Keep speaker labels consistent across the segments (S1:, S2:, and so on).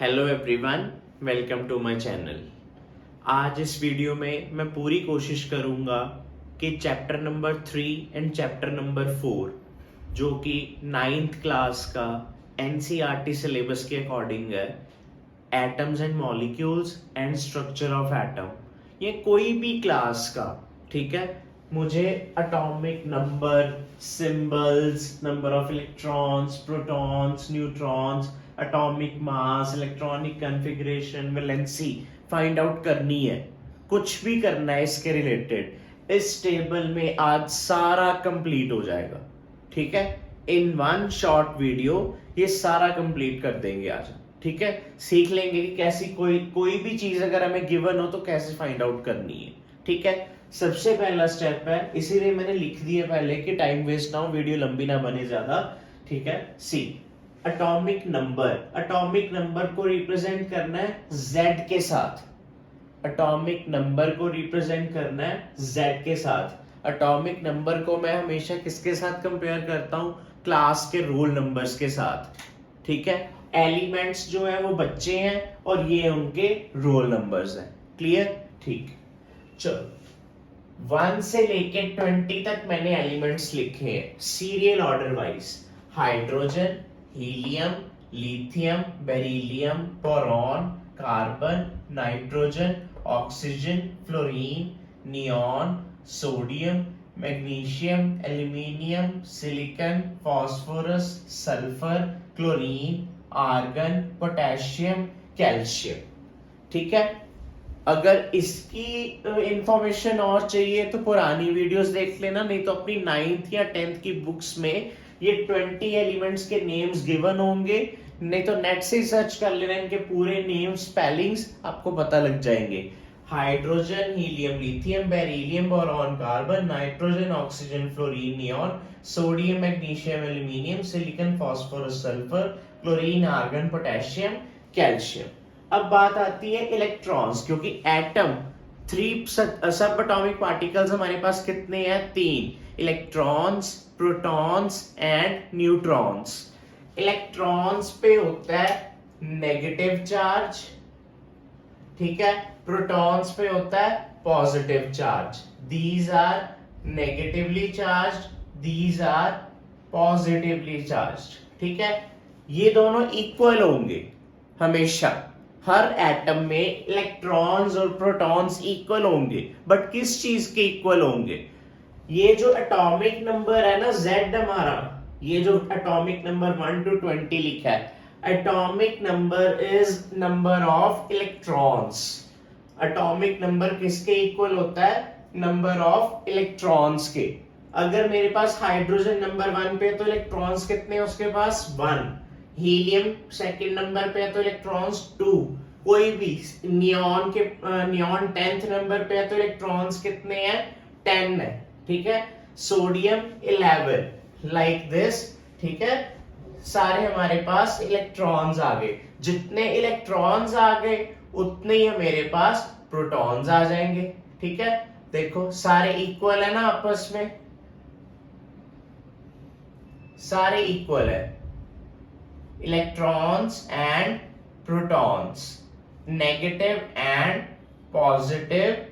S1: Hello everyone, welcome to my channel. आज इस video में मैं पूरी कोशिश करूंगा कि chapter number 3 and chapter number 4 जो कि 9th क्लास का एनसीईआरटी सिलेबस के अकॉर्डिंग है, atoms and molecules and structure of atom, ये कोई भी क्लास का, ठीक है, मुझे atomic number, symbols, number of electrons, protons, neutrons, atomic mass, electronic configuration, valency find out करनी है। कुछ भी करना है इसके रिलेटेड, इस टेबल में आज सारा कंप्लीट हो जाएगा। ठीक है, इन वन शॉर्ट वीडियो ये सारा कंप्लीट कर देंगे आज। ठीक है, सीख लेंगे कि कैसी कोई भी चीज अगर हमें गिवन हो तो कैसे फाइंड आउट करनी है। ठीक है, सबसे पहला स्टेप है, इसीलिए मैंने लिख दिया पहले कि टाइम वेस्ट ना हो, वीडियो लंबी ना बने ज्यादा। ठीक है, see atomic number, atomic number को रिप्रेजेंट करना है Z के साथ। एटॉमिक नंबर को रिप्रेजेंट करना है Z के साथ। एटॉमिक नंबर को मैं हमेशा किसके साथ कंपेयर करता हूं? क्लास के रोल नंबर्स के साथ। ठीक है, एलिमेंट्स जो है वो बच्चे हैं और ये उनके रोल नंबर्स हैं। क्लियर? ठीक, चलो 1 से लेके 20 तक मैंने एलिमेंट्स लिखे हैं serial order wise. Hydrogen, helium, lithium, beryllium, boron, carbon, nitrogen, oxygen, fluorine, neon, sodium, magnesium, aluminium, silicon, phosphorus, sulphur, chlorine, argon, potassium, calcium. ठीक है, अगर इसकी इंफॉर्मेशन और चाहिए तो पुरानी वीडियोस देख लेना, नहीं तो अपनी 9th या 10th की बुक्स में ये 20 एलिमेंट्स के नेम्स गिवन होंगे, नहीं तो नेट से सर्च कर लेना, इनके पूरे नेम स्पेलिंग्स आपको पता लग जाएंगे। Hydrogen, helium, lithium, beryllium, boron, carbon, nitrogen, oxygen, fluorine, neon, sodium, magnesium, aluminium, silicon, phosphorus, sulphur, chlorine, argon, potassium, calcium. अब बात आती है इलेक्ट्रॉन्स, क्योंकि एटम 3 सब एटॉमिक पार्टिकल्स हमारे पास कितने हैं? 3, electrons, protons and neutrons. Electrons पे होता है नेगेटिव चार्ज, ठीक है, प्रोटॉन्स पे होता है positive charge. These are negatively charged, these are positively charged. ठीक है, ये दोनों इक्वल होंगे हमेशा। हर एटम में इलेक्ट्रॉन्स और प्रोटॉन्स इक्वल होंगे, बट किस चीज के इक्वल होंगे? ये जो एटॉमिक नंबर है ना Z हमारा, ये जो एटॉमिक नंबर 1 to 20 लिखा है, atomic number is number of electrons. Atomic number किसके इक्वल होता है? नंबर ऑफ इलेक्ट्रॉन्स के। अगर मेरे पास हाइड्रोजन नंबर 1 पे तो इलेक्ट्रॉन्स कितने हैं उसके पास? 1। हीलियम सेकंड नंबर पे है तो इलेक्ट्रॉन्स 2। कोई भी नियॉन 10th नंबर पे है तो इलेक्ट्रॉन्स कितने हैं? 10 है। ठीक है, सोडियम 11, लाइक दिस। ठीक है, सारे हमारे पास इलेक्ट्रॉन्स आ गए। जितने इलेक्ट्रॉन्स आ गए उतने ही मेरे पास प्रोटॉन्स आ जाएंगे। ठीक है, देखो सारे इक्वल है ना आपस में, सारे इक्वल है, electrons and protons, negative and positive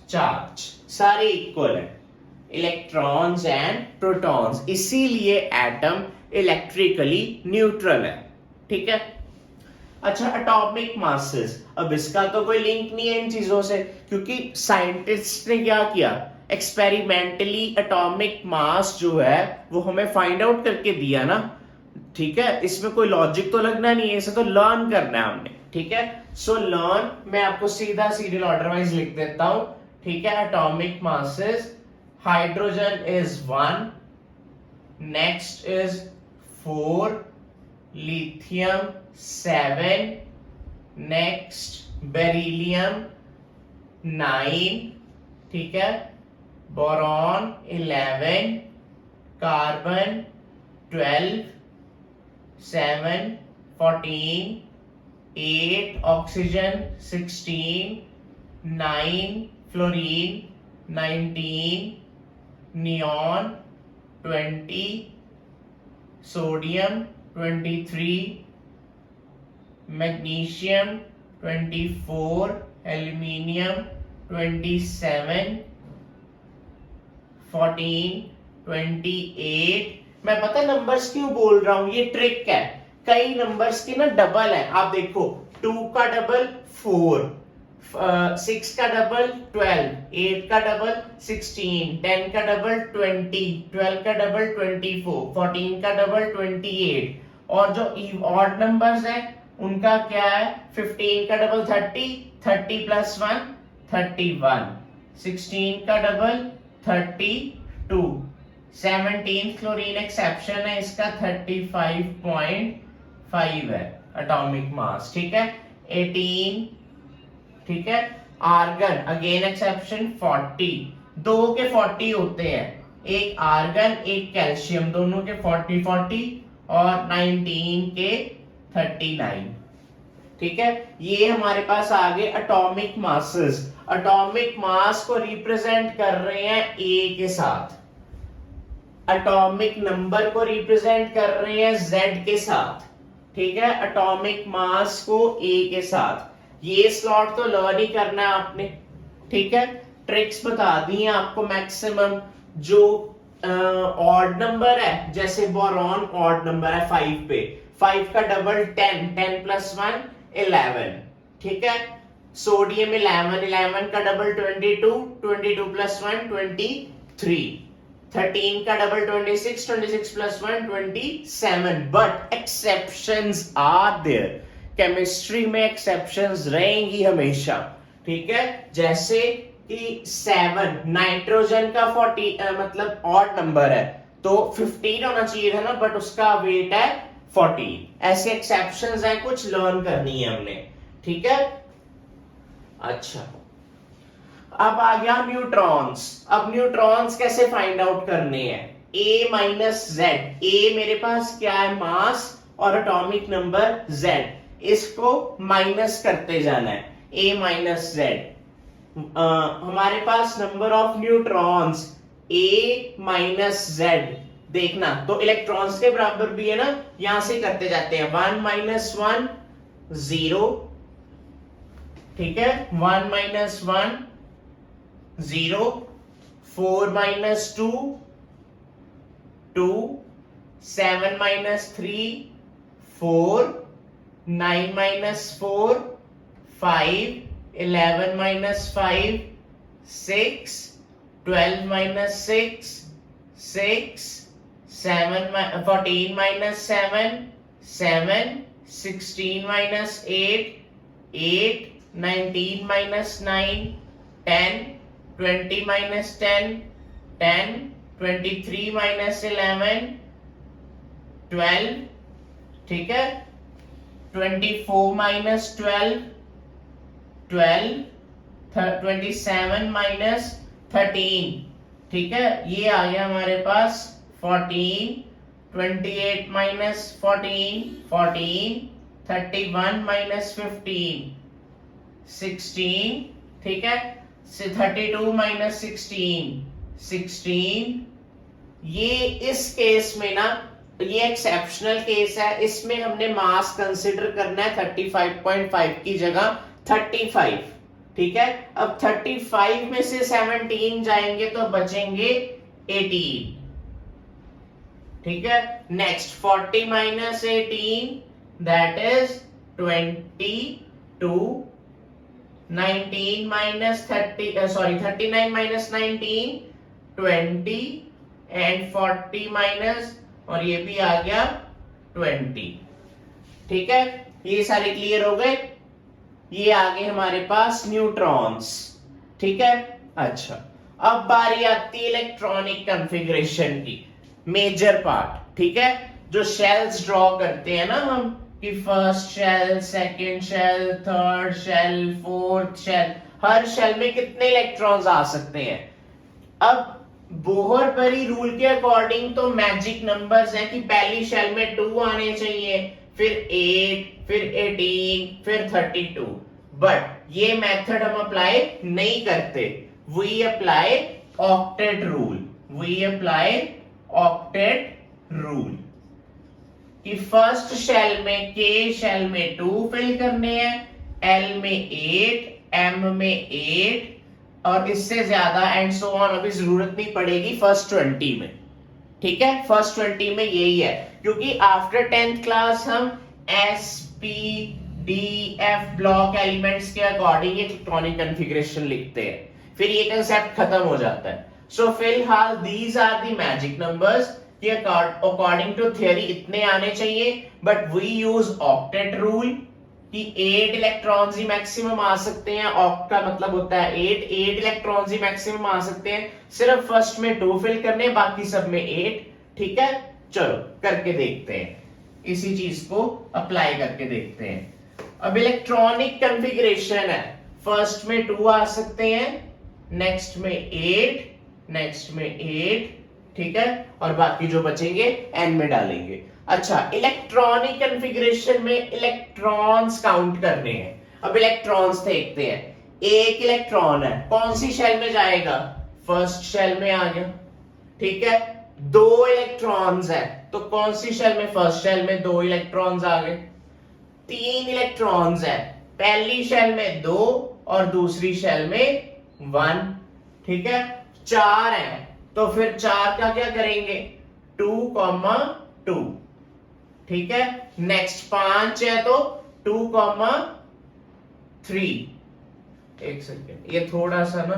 S1: charge, सारे इक्वल है, इलेक्ट्रॉन्स एंड प्रोटॉन्स। इसीलिए एटम इलेक्ट्रिकली न्यूट्रल है। ठीक है, अच्छा, एटॉमिक मासेस, अब इसका तो कोई लिंक नहीं है इन चीजों से, क्योंकि साइंटिस्ट ने क्या किया, एक्सपेरिमेंटली एटॉमिक मास जो है वो हमें फाइंड आउट करके दिया ना। ठीक है, इसमें कोई लॉजिक तो लगना नहीं है, इसे तो लर्न करना है हमने। ठीक है, सो लर्न, मैं आपको सीधा सीरियल ऑर्डर वाइज लिख देता हूं। ठीक है, atomic masses, hydrogen is 1, next is 4, lithium 7, next beryllium 9, ठीक है, boron 11, carbon 12, 7, 14, 8, oxygen 16, 9, fluorine 19, neon 20, sodium 23, magnesium 24, aluminium 27, 14, 28। मैं पता नंबर्स क्यों बोल रहा हूं, ये ट्रिक है। कई नंबर्स की ना डबल है, आप देखो 2 का डबल 4, 6 का डबल 12, 8 का डबल 16, 10 का डबल 20, 12 का डबल 24, 14 का डबल 28। और जो ऑड नंबर्स है उनका क्या है, 15 का डबल 30, 30 प्लस 1 31, 16 का डबल 32, 17 क्लोरीन एक्सेप्शन है इसका 35.5 है एटॉमिक मास, ठीक है। 18, ठीक है। आर्गन अगेन एक्सेप्शन 40, दो के 40 होते हैं, एक आर्गन एक कैल्शियम, दोनों के 40 40 और 19 के 39, ठीक है। ये हमारे पास आ गए एटॉमिक मासेस। एटॉमिक मास को रिप्रेजेंट कर रहे हैं ए के साथ, एटॉमिक नंबर को रिप्रेजेंट कर रहे हैं Z के साथ, ठीक है। एटॉमिक मास को A के साथ। ये स्लॉट तो लर्न ही करना है आपने, ठीक है। ट्रिक्स बता दी हैं आपको मैक्सिमम। जो ऑड नंबर है, जैसे बोरॉन ऑड नंबर है 5 पे, 5 का डबल 10, 10 प्लस 1 11, ठीक है। सोडियम 11, 11 का डबल 22, 22 प्लस 1 23, 13 का double 26, 26 plus 1 27। But exceptions are there, chemistry में एक्सेप्शंस रहेंगी हमेशा, ठीक है। जैसे कि 7 नाइट्रोजन का 40 मतलब ऑड नंबर है तो 15 होना चाहिए था ना, बट उसका वेट है 40। ऐसे एक्सेप्शंस हैं, कुछ लर्न करनी है हमने, ठीक है। अच्छा, अब आ गया न्यूट्रॉन्स। अब न्यूट्रॉन्स कैसे फाइंड आउट करने हैं, A माइनस जेड। ए मेरे पास क्या है, मास और एटॉमिक नंबर Z, इसको माइनस करते जाना है, A माइनस जेड। हमारे पास number of neutrons A minus Z, देखना तो इलेक्ट्रॉन्स के बराबर भी है ना, यहां से करते जाते हैं। 1 माइनस 1 0, ठीक है। 1 minus 1 0, 4 minus 2 2, 7 minus 3 4, 9 minus 4 5, 11 minus 5 6, 12 minus 6 6, 14 minus 7 7, 16 minus 8 8, 19 minus 9 10, 20 minus 10 10, 23 minus 11 12, ठीक है। 24 minus 12 12, 27 minus 13, ठीक है। ये आ गया हमारे पास 14, 28 minus 14 14, 31 minus 15 16, ठीक है। 32 माइनस 16 16। ये इस केस में ना, ये एक्सेप्शनल केस है, इसमें हमने मास कंसिडर करना है 35.5 की जगह 35, ठीक है। अब 35 में से 17 जाएंगे तो बचेंगे 18, ठीक है। Next 40 minus 18 that is 22, 19 minus 39 minus 19 20 and 40 minus, और ये भी आ गया 20, ठीक है। ये सारे क्लियर हो गए। ये आ गए हमारे पास न्यूट्रॉन्स, ठीक है। अच्छा, अब बारी आती है इलेक्ट्रॉनिक कॉन्फ़िगरेशन की, मेजर पार्ट, ठीक है। जो शेल्स ड्रॉ करते हैं ना हम, कि first shell, second shell, third shell, fourth shell, हर शेल में कितने इलेक्ट्रॉन्स आ सकते हैं। अब बोहर-बरी रूल के अकॉर्डिंग तो मैजिक नंबर्स हैं कि पहली शेल में 2 आने चाहिए, फिर 8, फिर 18, फिर 32। बट ये मेथड हम अप्लाई नहीं करते, we apply octet rule, we apply octet rule, कि फर्स्ट शेल में के शेल में 2 फिल करने हैं, एल में 8, एम में 8 और इससे ज्यादा एंड सो ऑन अभी जरूरत नहीं पड़ेगी फर्स्ट 20 में। ठीक है, फर्स्ट 20 में यही है, क्योंकि आफ्टर 10th क्लास हम S P D F block elements के अकॉर्डिंग इलेक्ट्रॉनिक कॉन्फ़िगरेशन लिखते हैं, फिर ये कंसेप्ट खत्म हो जाता है। सो फिलहाल these are the magic numbers, कि अकॉर्डिंग टू थ्योरी इतने आने चाहिए, but we use octet rule कि 8 इलेक्ट्रॉन्स ही मैक्सिमम आ सकते हैं। ऑक्ट का मतलब होता है 8 इलेक्ट्रॉन्स ही मैक्सिमम आ सकते हैं, सिर्फ फर्स्ट में 2 फिल करने, बाकी सब में 8। ठीक है, चलो करके देखते हैं, इसी चीज को अप्लाई करके देखते हैं। अब इलेक्ट्रॉनिक कॉन्फ़िगरेशन है, फर्स्ट में 2 आ सकते हैं, नेक्स्ट में 8, नेक्स्ट में 8, ठीक है, और बाकी जो बचेंगे एन में डालेंगे। अच्छा, इलेक्ट्रॉनिक कॉन्फ़िगरेशन में इलेक्ट्रॉन्स काउंट करने हैं। अब इलेक्ट्रॉन्स देखते हैं, एक इलेक्ट्रॉन है, कौन सी शेल में जाएगा, फर्स्ट शेल में आ गया। ठीक है, 2 इलेक्ट्रॉन्स है, तो कौन सी शेल में, फर्स्ट शेल में 2 इलेक्ट्रॉन्स आ गए। 3 इलेक्ट्रॉन्स है, पहली शेल में 2 और दूसरी शेल में 1। ठीक है, 4 है, तो फिर 4 का क्या करेंगे, 2, 2। ठीक है, नेक्स्ट 5 है तो 2, 3। एक सेकेंड, ये थोड़ा सा ना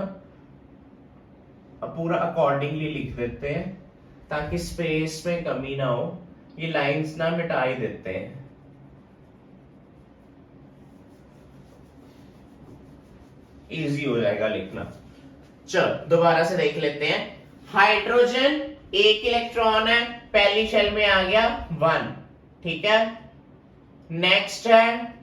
S1: पूरा अकॉर्डिंगली लिख देते हैं ताकि स्पेस में कमी ना हो, ये लाइंस ना मिटा ही देते हैं। इजी हो जाएगा लिखना। चल दोबारा से देख लेते हैं। हाइड्रोजन एक इलेक्ट्रॉन है, पहली शेल में आ गया 1। ठीक है, नेक्स्ट है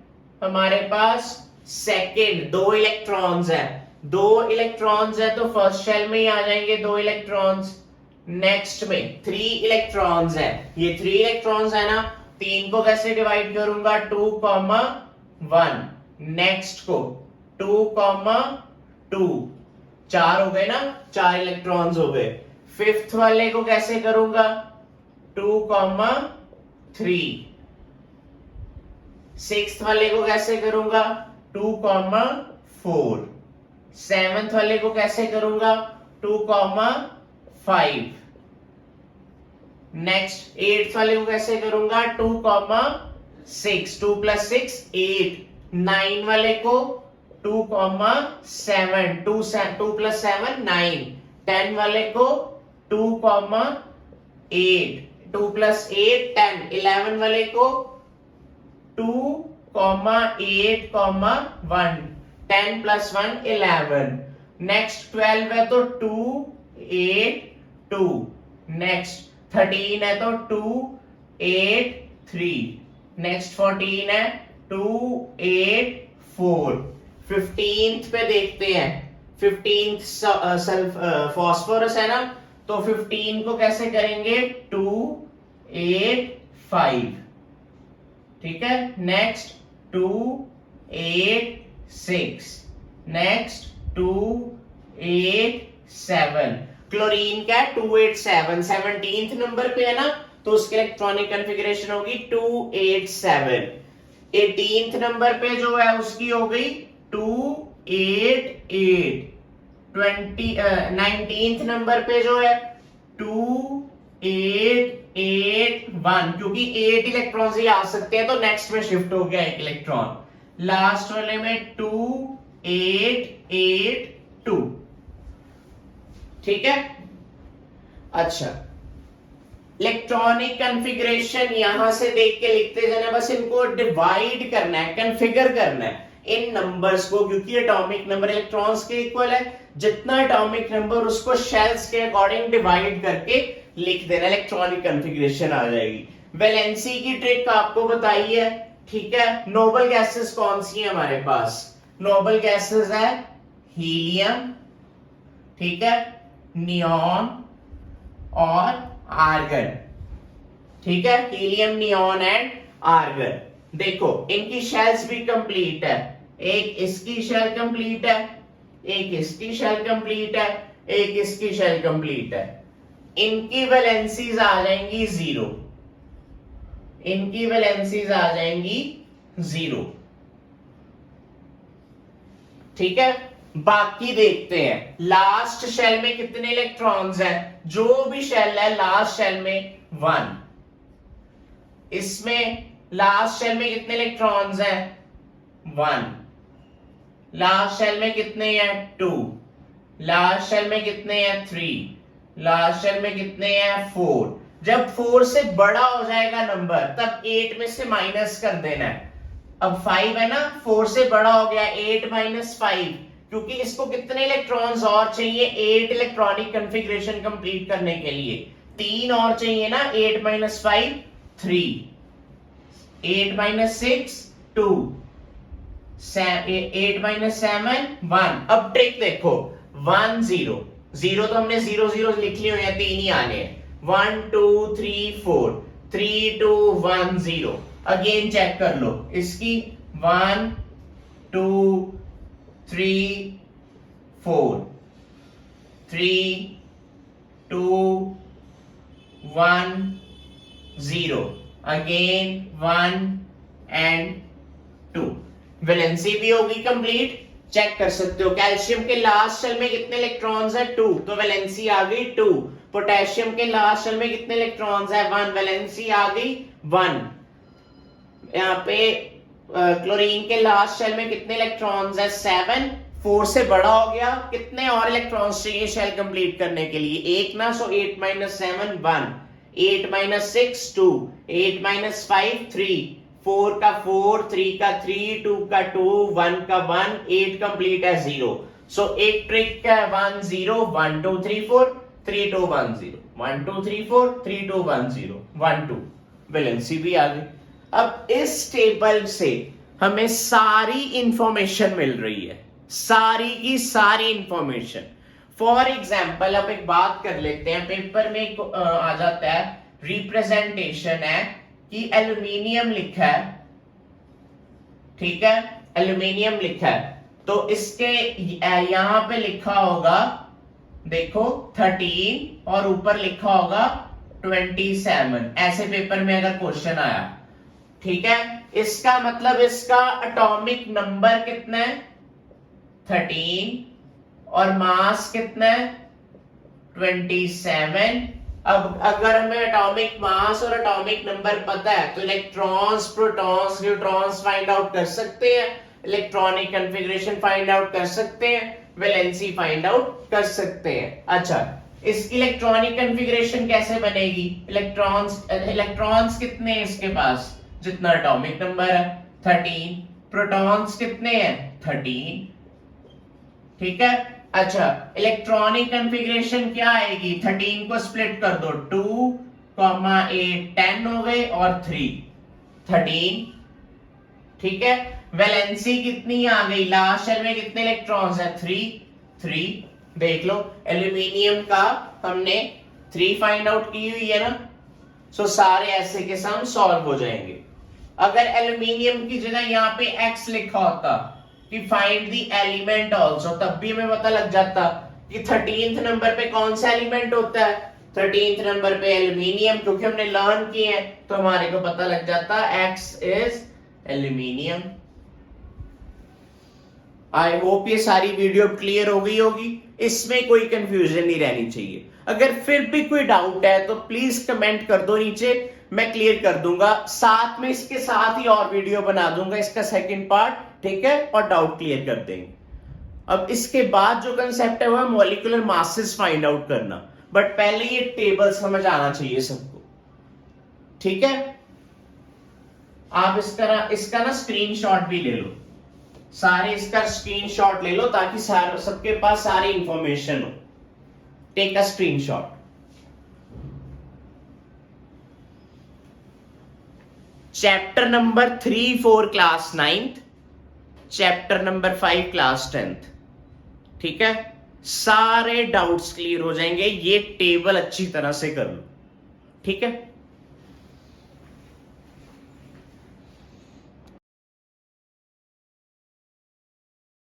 S1: हमारे पास सेकंड, 2 इलेक्ट्रॉन्स है, 2 इलेक्ट्रॉन्स है तो फर्स्ट शेल में ही आ जाएंगे 2 इलेक्ट्रॉन्स। नेक्स्ट में 3 इलेक्ट्रॉन्स है, ये 3 इलेक्ट्रॉन्स है ना, 3 को कैसे डिवाइड करूंगा, 2, 1। नेक्स्ट को 2, 2, 4 हो गए ना, 4 इलेक्ट्रॉन्स हो गए। फिफ्थ वाले को कैसे करूंगा, 2, 3। सिक्स्थ वाले को कैसे करूंगा, 2, 4। सेवेंथ वाले को कैसे करूंगा, 2, 5। नेक्स्ट एट्थ वाले को कैसे करूंगा, 2, 6। 2 + 6 8। 9 वाले को 2, 7। 2 + 7 9। 10 वाले को 2, 8। 2 + 8 10। 11 वाले को 2, 8, 1। 10 + 1 11। नेक्स्ट 12 है तो 2, 8, 2। नेक्स्ट 13 है तो 2, 8, 3। नेक्स्ट 14 है 2, 8, 4। 15th पे देखते हैं, 15th सल्फ फास्फोरस है ना, तो 15 को कैसे करेंगे, 2, 8, 5। ठीक है, नेक्स्ट 2, 8, 6। नेक्स्ट 2, 8, 7। क्लोरीन का 2, 8, 7 17th नंबर पे है ना, तो उसकी इलेक्ट्रॉनिक कॉन्फ़िगरेशन होगी 2, 8, 7। 18th नंबर पे जो है उसकी हो गई 2, 8, 8। 19th नंबर पे जो है 2, 8, 8, 1, क्योंकि 8 इलेक्ट्रॉन्स ही आ सकते हैं तो नेक्स्ट में शिफ्ट हो गया 1 इलेक्ट्रॉन। लास्ट वाले में 2, 8, 8, 2। ठीक है, अच्छा इलेक्ट्रॉनिक कॉन्फ़िगरेशन यहां से देख के लिखते जाना, बस इनको डिवाइड करना है, कॉन्फ़िगर करना है इन नंबर्स को, क्योंकि एटॉमिक नंबर इलेक्ट्रॉन्स के इक्वल है, जितना एटॉमिक नंबर उसको शेल्स के अकॉर्डिंग डिवाइड करके लिख देना, इलेक्ट्रॉनिक कॉन्फ़िगरेशन आ जाएगी। वैलेंसी की ट्रिक आपको बताई है। ठीक है, नोबल गैसेस कौन सी है हमारे पास, नोबल गैसेस है हीलियम, ठीक है, नियॉन और आर्गन। ठीक है, हीलियम, नियॉन एंड आर्गन। देखो इनकी शेल्स भी कंप्लीट है, एक इसकी शेल कंप्लीट है, एक इसकी शेल कंप्लीट है, एक इसकी शेल कंप्लीट है। इनकी वैलेंसीज आ जाएंगी 0। इनकी वैलेंसीज आ जाएंगी 0। ठीक है, बाकी देखते हैं लास्ट शेल में कितने इलेक्ट्रॉन्स हैं। जो भी शेल है लास्ट शेल में 1, इसमें लास्ट शेल में कितने इलेक्ट्रॉन्स हैं 1, लास्ट शेल में कितने हैं 2, लास्ट शेल में कितने हैं 3, लास्ट शेल में कितने हैं 4। जब 4 से बड़ा हो जाएगा नंबर तब 8 में से माइनस कर देना है। अब 5 है ना, 4 से बड़ा हो गया, 8 माइनस 5, क्योंकि इसको कितने इलेक्ट्रॉन्स और चाहिए 8 इलेक्ट्रॉनिक कॉन्फ़िगरेशन कंप्लीट करने के लिए 3 और चाहिए ना। 8 माइनस 5 3, 8 माइनस 6 2, 8 माइनस 7 1। अब ट्रिक देखो 1 0 0 तो हमने 0 0 लिख लिए हुए हैं, 3 ही आने हैं। 1 2 3 4 3 2 1 0। अगेन चेक कर लो इसकी 1 2 3 4 3 2 1 0। Again 1 and 2। वैलेंसी भी होगी कंप्लीट। चेक कर सकते हो कैल्शियम के लास्ट शेल में कितने इलेक्ट्रॉन्स है 2, तो वैलेंसी आ गई 2। पोटेशियम के लास्ट शेल में कितने इलेक्ट्रॉन्स है 1, वैलेंसी आ गई 1। यहाँ पे क्लोरीन के लास्ट शेल में कितने इलेक्ट्रॉन्स है 7, 4 से बड़ा हो गया, कितने और इलेक्ट्रॉन्स चाहिए शेल कंप्लीट करने के लिए 1 ना, सो 8 माइनस 7 1, 8 माइनस 6 2, 8 माइनस 5 3, 4 का 4, 3 का 3, 2 का 2, 1 का 1, 8 कंप्लीट है 0। सो एक ट्रिक है 1 0 1 2 3 4 3 2 1 0, 1 2 3 4 3 2 1 0 1 2। वैलेंसी भी आ गई। अब इस टेबल से हमें सारी इंफॉर्मेशन मिल रही है, सारी की सारी इंफॉर्मेशन। फॉर एग्जाम्पल अब एक बात कर लेते हैं, पेपर में आ जाता है रिप्रेजेंटेशन है कि एल्यूमिनियम लिखा है, ठीक है, एल्यूमिनियम लिखा है, तो इसके यहां पे लिखा होगा देखो 13 और ऊपर लिखा होगा 27। ऐसे पेपर में अगर क्वेश्चन आया, ठीक है, इसका मतलब इसका एटॉमिक नंबर कितना है 13 और मास कितना है 27। अब अगर हमें एटॉमिक मास और एटॉमिक नंबर पता है तो electrons protons neutrons find out कर सकते हैं, इलेक्ट्रॉनिक कॉन्फ़िगरेशन फाइंड आउट कर सकते हैं, वैलेंसी फाइंड आउट कर सकते हैं। अच्छा, इसकी इलेक्ट्रॉनिक कॉन्फ़िगरेशन कैसे बनेगी, इलेक्ट्रॉन्स कितने हैं इसके पास जितना एटॉमिक नंबर है 13, प्रोटॉन्स कितने हैं 13, ठीक है। अच्छा, इलेक्ट्रॉनिक कॉन्फ़िगरेशन क्या आएगी, 13 को स्प्लिट कर दो 2, 8 10 हो गए और 3 13, ठीक है। वैलेंसी कितनी आ गई, लास्ट शेल में कितने इलेक्ट्रॉन्स है 3 देख लो। एल्यूमिनियम का हमने 3 फाइंड आउट की हुई है ना, सो सारे ऐसे के सम सॉल्व हो जाएंगे। अगर एल्यूमिनियम की जगह यहाँ पे x लिखा होता कि फाइंड द एलिमेंट आल्सो, तब भी हमें पता लग जाता कि 13th नंबर पे कौन सा एलिमेंट होता है, 13th नंबर पे एल्यूमिनियम, क्योंकि हमने लर्न किए हैं तो हमारे को पता लग जाता x is aluminium. I hope ये सारी वीडियो क्लियर हो गई होगी, इसमें कोई कंफ्यूजन नहीं रहनी चाहिए। अगर फिर भी कोई डाउट है तो प्लीज कमेंट कर दो नीचे, मैं क्लियर कर दूंगा। साथ में इसके साथ ही और वीडियो बना दूंगा इसका सेकंड पार्ट, ठीक है, और डाउट क्लियर कर देंगे। अब इसके बाद जो कंसेप्ट है वो मॉलिक्यूलर मासेस फाइंड आउट करना, बट पहले ये टेबल समझ आना चाहिए सबको, ठीक है। आप इसका ना स्क्रीनशॉट भी ले लो, सारे इसका स्क्रीनशॉट ले लो ताकि सबके पास सारी इंफॉर्मेशन हो। Take a screenshot. Chapter number 3 4 class 9th, chapter number 5 class 10th, ठीक है। सारे डाउट्स क्लियर हो जाएंगे, ये टेबल अच्छी तरह से कर लो, ठीक है।